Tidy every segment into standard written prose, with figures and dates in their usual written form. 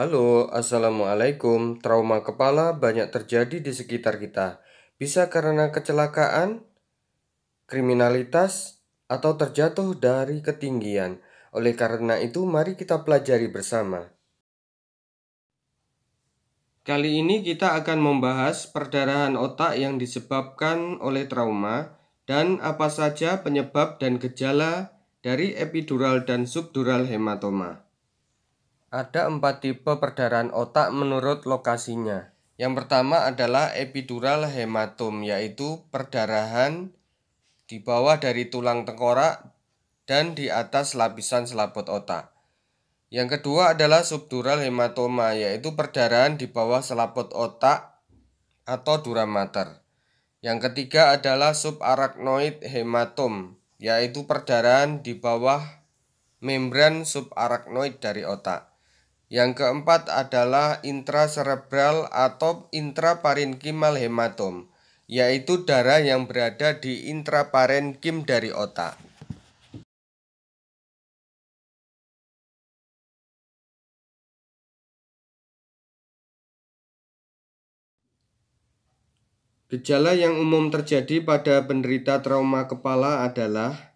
Halo, Assalamualaikum. Trauma kepala banyak terjadi di sekitar kita. Bisa karena kecelakaan, kriminalitas, atau terjatuh dari ketinggian. Oleh karena itu, mari kita pelajari bersama. Kali ini kita akan membahas perdarahan otak yang disebabkan oleh trauma dan apa saja penyebab dan gejala dari epidural dan subdural hematoma. Ada 4 tipe perdarahan otak menurut lokasinya. Yang pertama adalah epidural hematom, yaitu perdarahan di bawah dari tulang tengkorak dan di atas lapisan selaput otak. Yang kedua adalah subdural hematoma, yaitu perdarahan di bawah selaput otak atau dura mater. Yang ketiga adalah subarachnoid hematom, yaitu perdarahan di bawah membran subarachnoid dari otak. Yang keempat adalah intracerebral atau intraparenkimal hematom, yaitu darah yang berada di intraparenkim dari otak. Gejala yang umum terjadi pada penderita trauma kepala adalah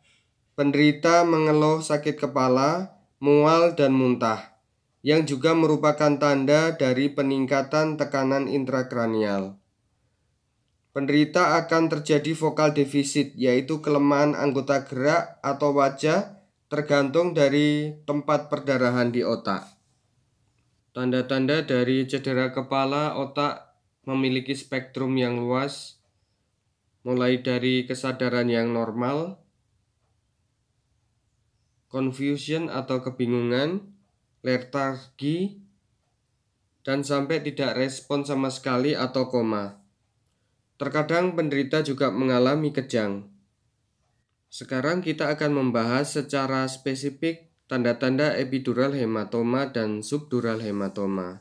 penderita mengeluh sakit kepala, mual, dan muntah, yang juga merupakan tanda dari peningkatan tekanan intrakranial. Penderita akan terjadi vokal defisit, yaitu kelemahan anggota gerak atau wajah tergantung dari tempat perdarahan di otak. Tanda-tanda dari cedera kepala otak memiliki spektrum yang luas, mulai dari kesadaran yang normal, confusion atau kebingungan, letargi, dan sampai tidak respon sama sekali atau koma. Terkadang penderita juga mengalami kejang. Sekarang kita akan membahas secara spesifik tanda-tanda epidural hematoma dan subdural hematoma.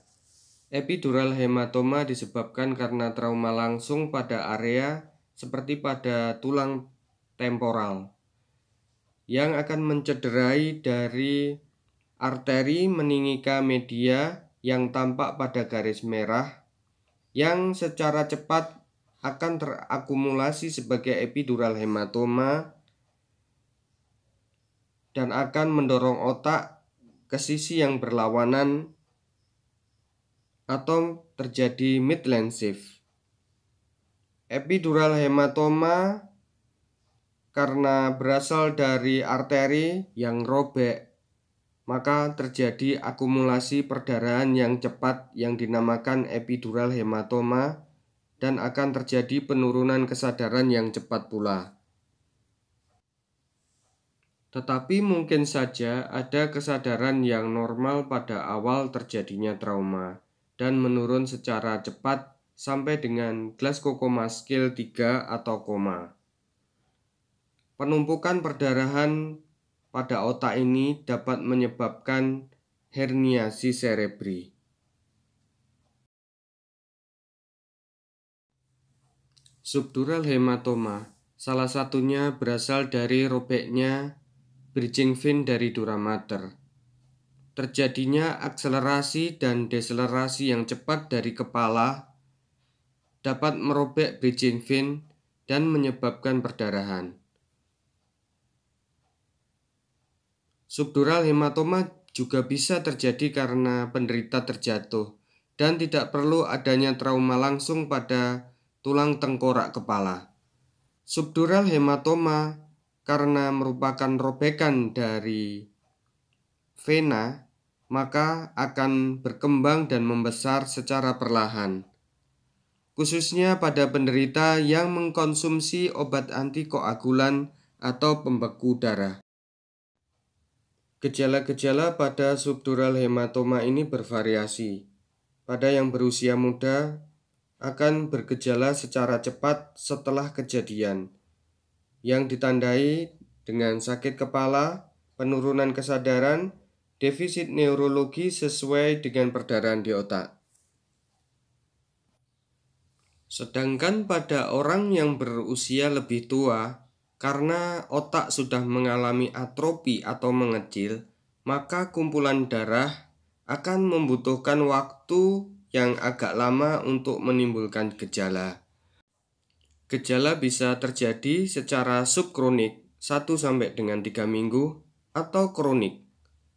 Epidural hematoma disebabkan karena trauma langsung pada area seperti pada tulang temporal yang akan mencederai dari arteri meningika media yang tampak pada garis merah yang secara cepat akan terakumulasi sebagai epidural hematoma dan akan mendorong otak ke sisi yang berlawanan atau terjadi midline shift. Epidural hematoma karena berasal dari arteri yang robek, maka terjadi akumulasi perdarahan yang cepat yang dinamakan epidural hematoma dan akan terjadi penurunan kesadaran yang cepat pula. Tetapi mungkin saja ada kesadaran yang normal pada awal terjadinya trauma dan menurun secara cepat sampai dengan Glasgow Coma Scale 3 atau koma. Penumpukan perdarahan pada otak ini dapat menyebabkan herniasi cerebri. Subdural hematoma salah satunya berasal dari robeknya bridging vein dari dura mater. Terjadinya akselerasi dan deselerasi yang cepat dari kepala dapat merobek bridging vein dan menyebabkan perdarahan. Subdural hematoma juga bisa terjadi karena penderita terjatuh dan tidak perlu adanya trauma langsung pada tulang tengkorak kepala. Subdural hematoma karena merupakan robekan dari vena, maka akan berkembang dan membesar secara perlahan, khususnya pada penderita yang mengkonsumsi obat antikoagulan atau pembeku darah. Gejala-gejala pada subdural hematoma ini bervariasi. Pada yang berusia muda akan bergejala secara cepat setelah kejadian, yang ditandai dengan sakit kepala, penurunan kesadaran, defisit neurologi sesuai dengan perdarahan di otak. Sedangkan pada orang yang berusia lebih tua, karena otak sudah mengalami atrofi atau mengecil, maka kumpulan darah akan membutuhkan waktu yang agak lama untuk menimbulkan gejala. Gejala bisa terjadi secara subkronik 1 sampai dengan 3 minggu atau kronik,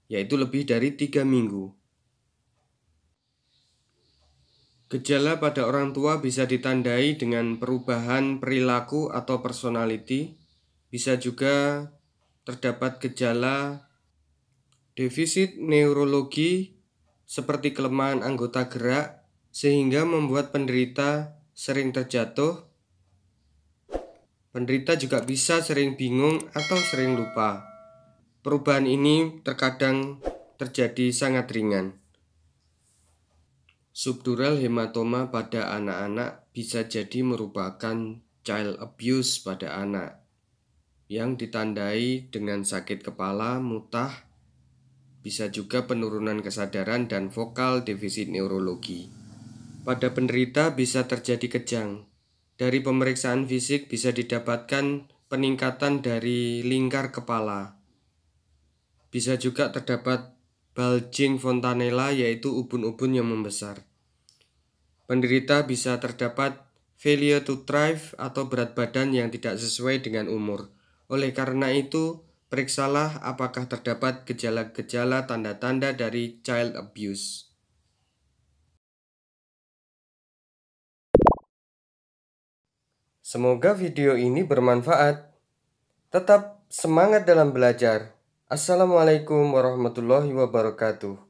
yaitu lebih dari 3 minggu. Gejala pada orang tua bisa ditandai dengan perubahan perilaku atau personality. Bisa juga terdapat gejala defisit neurologi seperti kelemahan anggota gerak sehingga membuat penderita sering terjatuh. Penderita juga bisa sering bingung atau sering lupa. Perubahan ini terkadang terjadi sangat ringan. Subdural hematoma pada anak-anak bisa jadi merupakan child abuse pada anak yang ditandai dengan sakit kepala, mutah, bisa juga penurunan kesadaran dan vokal defisit neurologi. Pada penderita bisa terjadi kejang. Dari pemeriksaan fisik bisa didapatkan peningkatan dari lingkar kepala. Bisa juga terdapat bulging fontanella, yaitu ubun-ubun yang membesar. Penderita bisa terdapat failure to thrive atau berat badan yang tidak sesuai dengan umur. Oleh karena itu, periksalah apakah terdapat gejala-gejala tanda-tanda dari child abuse. Semoga video ini bermanfaat. Tetap semangat dalam belajar. Assalamualaikum warahmatullahi wabarakatuh.